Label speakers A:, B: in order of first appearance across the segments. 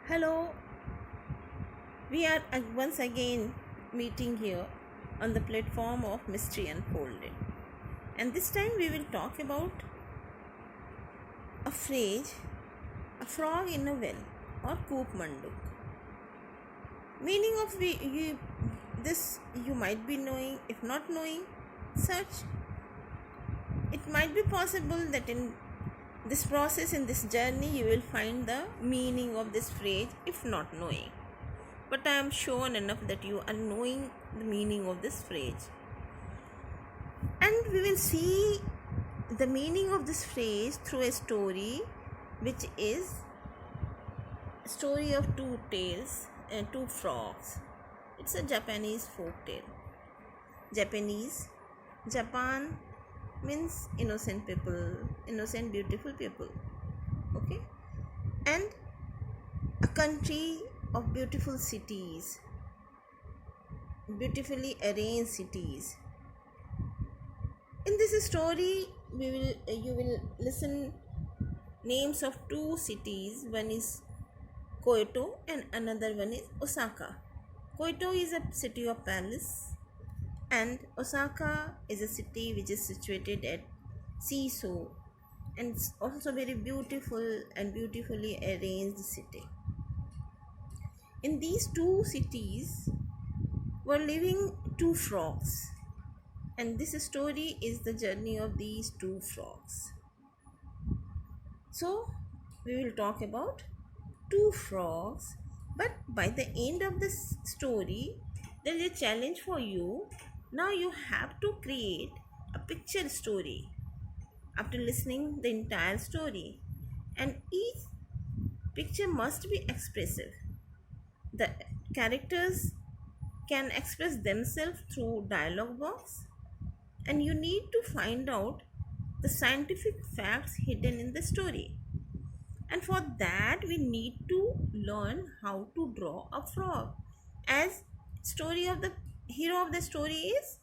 A: Hello, we are once again meeting here on the platform of Mystery Unfolded. And this time we will talk about a phrase, a frog in a well, or Koop Manduk. Meaning of this you might be knowing, if not knowing, search. It might be possible that in this process, in this journey, you will find the meaning of this phrase if not knowing. But I am sure enough that you are knowing the meaning of this phrase. And we will see the meaning of this phrase through a story, which is a story of two tales and two frogs. It's a Japanese folk tale. Japan means innocent people, innocent, beautiful people. Okay? And a country of beautiful cities, beautifully arranged cities. In this story, you will listen names of two cities. One is Kyoto and another one is Osaka. Kyoto is a city of palace, and Osaka is a city which is situated at seashore, and it's also very beautiful and beautifully arranged city. In these two cities were living two frogs, and this story is the journey of these two frogs. So we will talk about two frogs, but by the end of this story there is a challenge for you. Now you have to create a picture story after listening the entire story, and each picture must be expressive. The characters can express themselves through dialogue box, and you need to find out the scientific facts hidden in the story. And for that we need to learn how to draw a frog, as story of the hero of the story is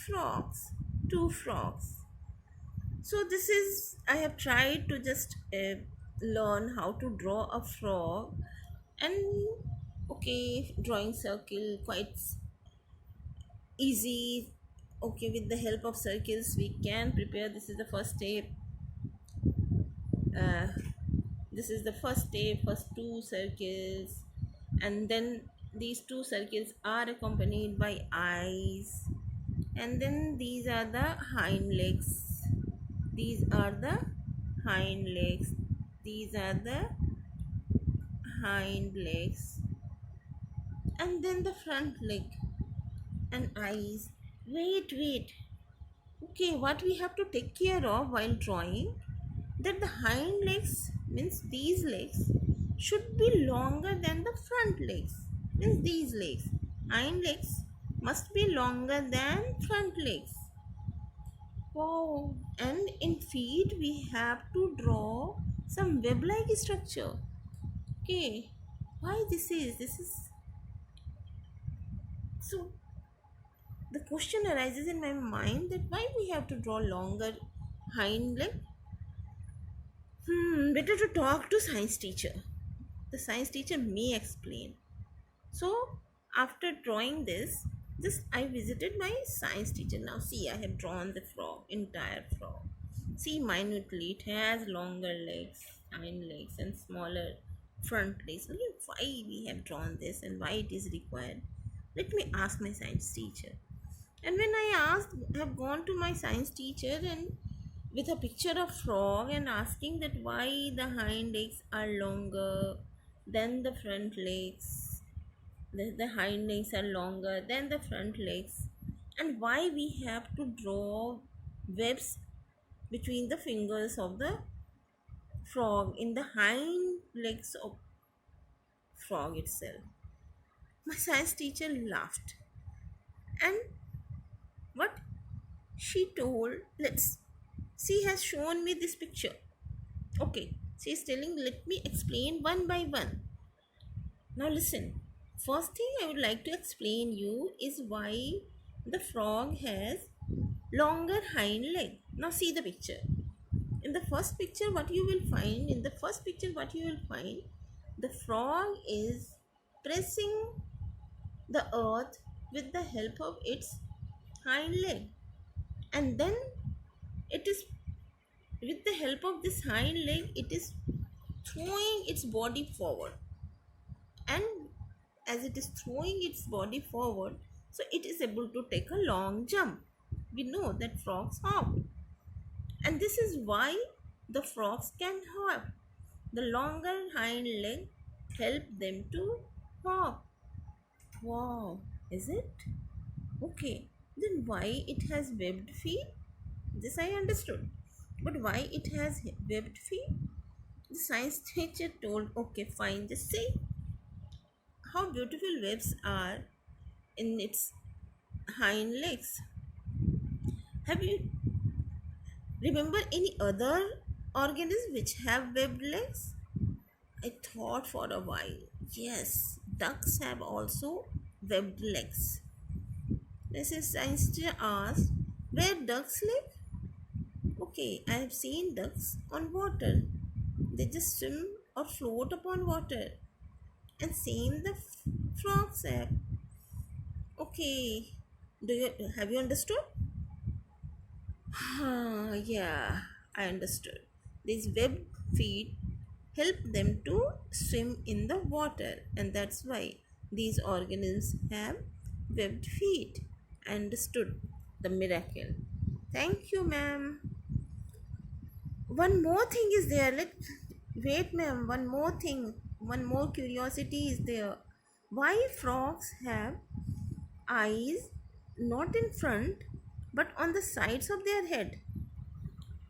A: frogs, two frogs. So this is, I have tried to just learn how to draw a frog. And okay, drawing circle quite easy. Okay, with the help of circles we can prepare. This is the first step. uh, this is the first step, first two circles, and then these two circles are accompanied by eyes, and then these are the hind legs, these are the hind legs, these are the hind legs, and then the front leg and eyes. Wait, okay, what we have to take care of while drawing, that the hind legs means these legs should be longer than the front legs, means these legs, hind legs must be longer than front legs. Wow. And in feet we have to draw some web like structure. Okay, why this is so, the question arises in my mind that why we have to draw longer hind leg. Better to talk to science teacher. The science teacher may explain. So after drawing this, just I visited my science teacher. Now see, I have drawn the frog, entire frog. See minutely, it has longer legs, hind legs, and smaller front legs. Why we have drawn this and why it is required? Let me ask my science teacher. And when I asked, have gone to my science teacher and with a picture of frog and asking that why the hind legs are longer than the front legs, the hind legs are longer than the front legs, and why we have to draw webs between the fingers of the frog in the hind legs of frog itself. My science teacher laughed, and what she told, let's, she has shown me this picture. Okay, she is telling, let me explain one by one. Now listen. First thing I would like to explain you is why the frog has longer hind leg. Now see the picture. In the first picture what you will find, The frog is pressing the earth with the help of its hind leg, and then it is with the help of this hind leg it is throwing its body forward, and as it is throwing its body forward, so it is able to take a long jump. We know that frogs hop, and this is why the frogs can hop. The longer hind leg help them to hop. Wow, is it? Okay, then why it has webbed feet? This I understood. But why it has webbed feet? The science teacher told, okay, fine, just say how beautiful webs are in its hind legs. Have you remember any other organisms which have webbed legs? I thought for a while. Yes, ducks have also webbed legs. This is science teacher asked, where ducks live? Okay, I have seen ducks on water. They just swim or float upon water. And same the frogs have. Okay, do you have you understood? Yeah, I understood. These web feet help them to swim in the water, and that's why these organisms have webbed feet. I understood the miracle. Thank you, ma'am. One more thing is there. Wait, ma'am. One more thing. One more curiosity is there. Why frogs have eyes not in front but on the sides of their head?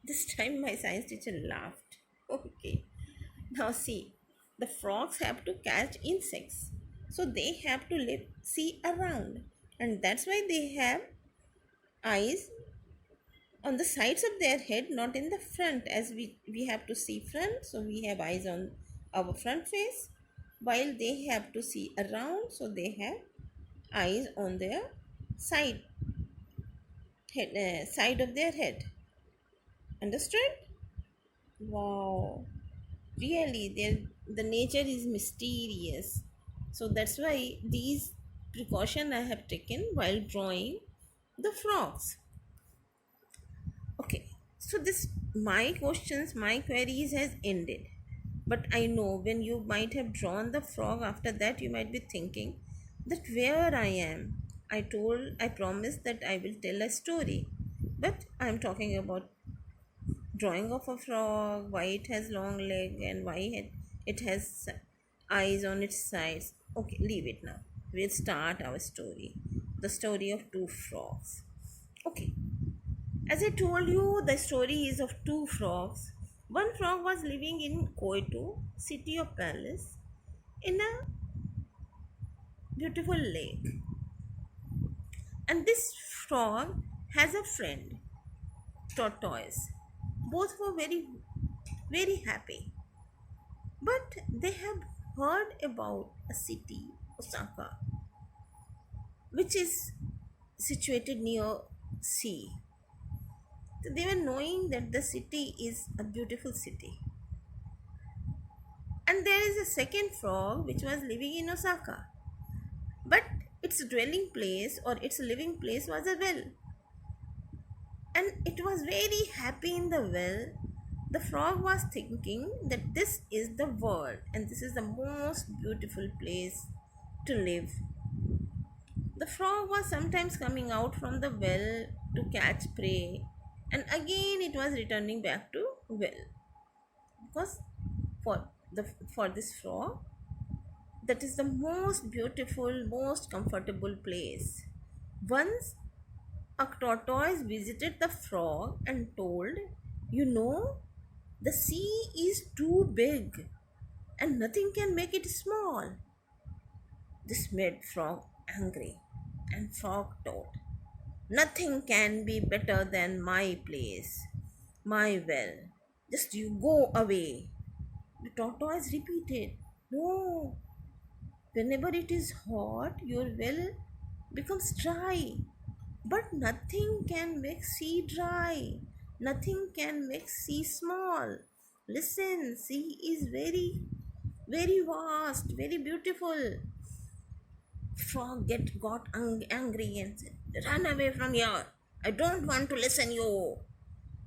A: This time my science teacher laughed. Okay. Now see, the frogs have to catch insects. So they have to live see around. And that's why they have eyes on the sides of their head, not in the front, as we have to see front, so we have eyes on our front face, while they have to see around, so they have eyes on their side side of their head. Understood? Wow, really, the nature is mysterious. So that's why these precaution I have taken while drawing the frogs. Okay, so this my questions, my queries has ended. But I know when you might have drawn the frog, after that you might be thinking that where I am. I promised that I will tell a story, but I'm talking about drawing of a frog, why it has long leg and why it has eyes on its sides. Okay, leave it now. We'll start our story. The story of two frogs. Okay, as I told you, the story is of two frogs. One frog was living in Koito, city of palace, in a beautiful lake. And this frog has a friend, tortoise. Both were very, very happy. But they have heard about a city, Osaka, which is situated near sea. So they were knowing that the city is a beautiful city. And there is a second frog which was living in Osaka. But its dwelling place or its living place was a well. And it was very happy in the well. The frog was thinking that this is the world and this is the most beautiful place to live. The frog was sometimes coming out from the well to catch prey, and again it was returning back to well, because for the for this frog, that is the most beautiful, most comfortable place. Once a tortoise visited the frog and told, you know, the sea is too big and nothing can make it small. This made frog angry, and frog told, nothing can be better than my place, my well. Just you go away. The tortoise repeated, no, whenever it is hot, your well becomes dry. But nothing can make sea dry. Nothing can make sea small. Listen, sea is very very vast, very beautiful. Frog got angry and said, "Run away from here! I don't want to listen you."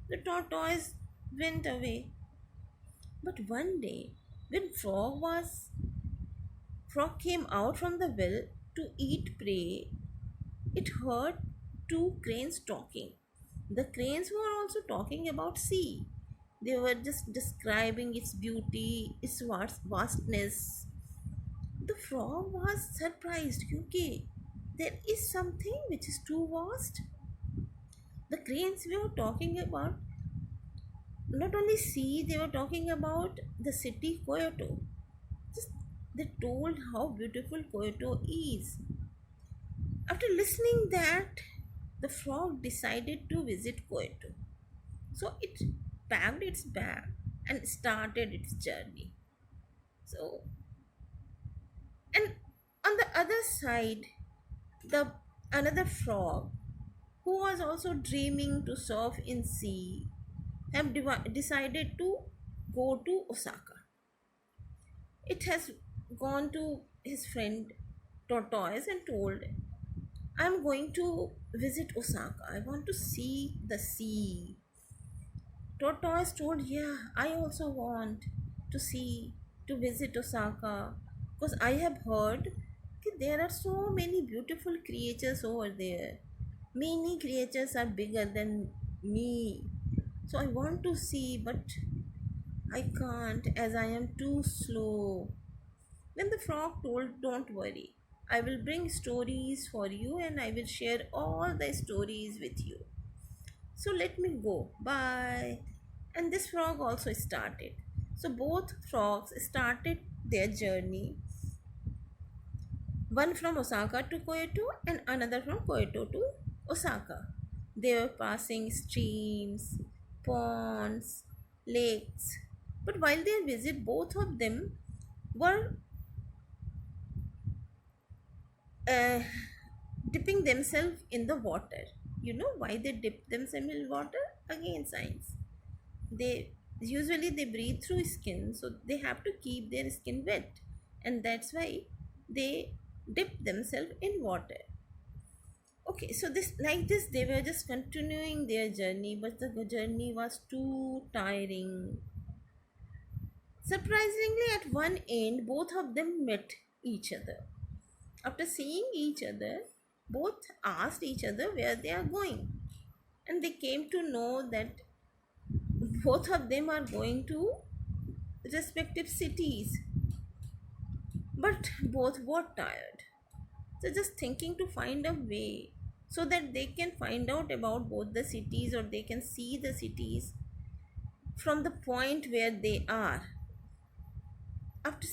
A: The tortoise went away. But one day, when frog came out from the well to eat prey, it heard two cranes talking. The cranes were also talking about sea. They were just describing its beauty, its vastness. The frog was surprised. Okay, there is something which is too vast. The cranes were talking about not only sea, they were talking about the city Kyoto. Just they told how beautiful Kyoto is. After listening that, the frog decided to visit Kyoto. So it packed its bag and started its journey. So, and on the other side, the another frog who was also dreaming to surf in sea have decided to go to Osaka. It has gone to his friend Tortoise and told, "I'm going to visit Osaka. I want to see the sea." Tortoise told, "Yeah, I also want to see, to visit Osaka, because I have heard that there are so many beautiful creatures over there. Many creatures are bigger than me. So I want to see, but I can't as I am too slow." Then the frog told, "Don't worry. I will bring stories for you and I will share all the stories with you. So let me go. Bye." And this frog also started. So both frogs started their journey, one from Osaka to Kyoto and another from Kyoto to Osaka. They were passing streams, ponds, lakes. But while they visit, both of them were uh, dipping themselves in the water. You know why they dip themselves in water? Again, science. They breathe through skin, so they have to keep their skin wet, and that's why they dip themselves in water. Okay, so this they were just continuing their journey, but the journey was too tiring. Surprisingly, at one end, both of them met each other. After seeing each other, both asked each other where they are going, and they came to know that both of them are going to respective cities, but both were tired. So, just thinking to find a way so that they can find out about both the cities, or they can see the cities from the point where they are. After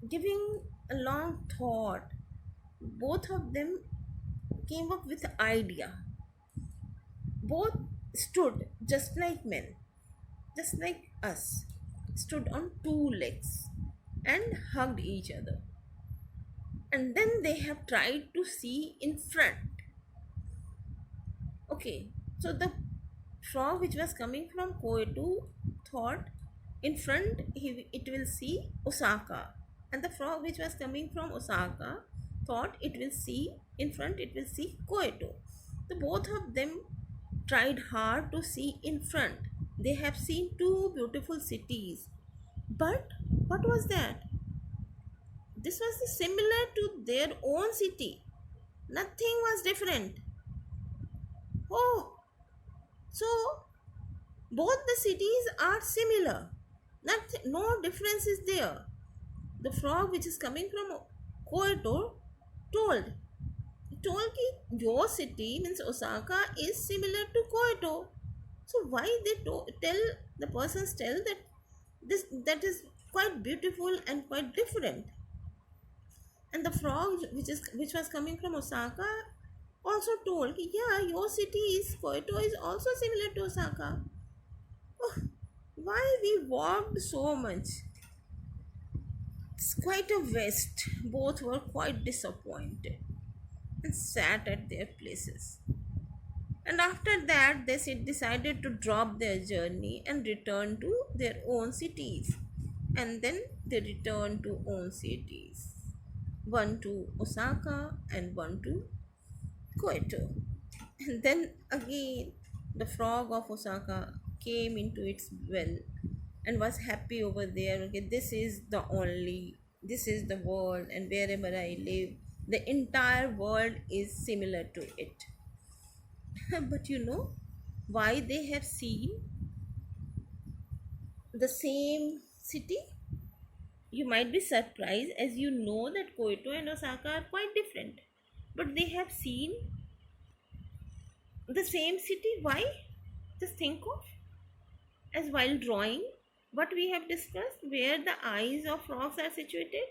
A: giving a long thought, both of them came up with an idea. Both stood just like men, just like us, stood on two legs and hugged each other. And then they have tried to see in front. Okay, so the frog which was coming from Koitu thought in front it will see Osaka, and the frog which was coming from Osaka thought it will see in front it will see Koitu. The both of them tried hard to see in front. They have seen two beautiful cities, but what was that? This was similar to their own city. Nothing was different. Oh, so both the cities are similar. Nothing, no difference is there. The frog which is coming from Kyoto told told that your city means Osaka is similar to Kyoto. So why they tell the persons tell that this that is quite beautiful and quite different. And the frog which was coming from Osaka also told, "Yeah, your city is Kyoto is also similar to Osaka." Oh, why we walked so much? It's quite a waste. Both were quite disappointed and sat at their places. And after that, they decided to drop their journey and return to their own cities. And then they returned to own cities, one to Osaka and one to Kyoto. And then again, the frog of Osaka came into its well and was happy over there. Okay, this is the world, and wherever I live, the entire world is similar to it. But you know why they have seen the same city? You might be surprised as you know that Kyoto and Osaka are quite different. But they have seen the same city. Why? Just think of, as while drawing what we have discussed, where the eyes of frogs are situated.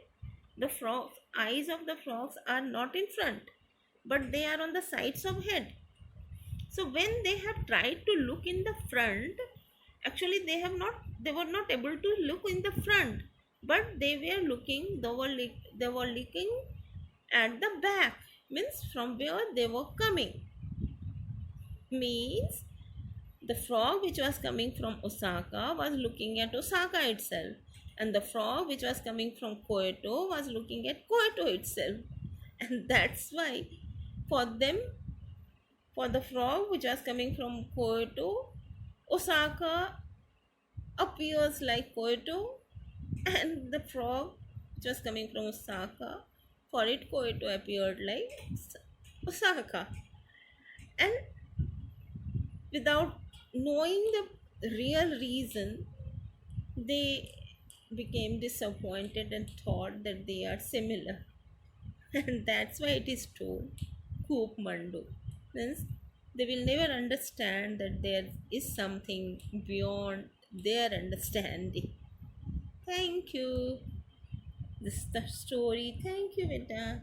A: The frogs eyes of the frogs are not in front, but they are on the sides of head. So when they have tried to look in the front, actually they were not able to look in the front, but they were looking at the back, means from where they were coming. Means the frog which was coming from Osaka was looking at Osaka itself, and the frog which was coming from Kyoto was looking at Kyoto itself. And that's why, for them, for the frog which was coming from Kyoto, Osaka appears like Kyoto, and the frog which was coming from Osaka, for it, Kyoto appeared like Osaka. And without knowing the real reason, they became disappointed and thought that they are similar. And that's why it is told Coop Mando. Means they will never understand that there is something beyond their understanding. Thank you. This is the story. Thank you, Vita.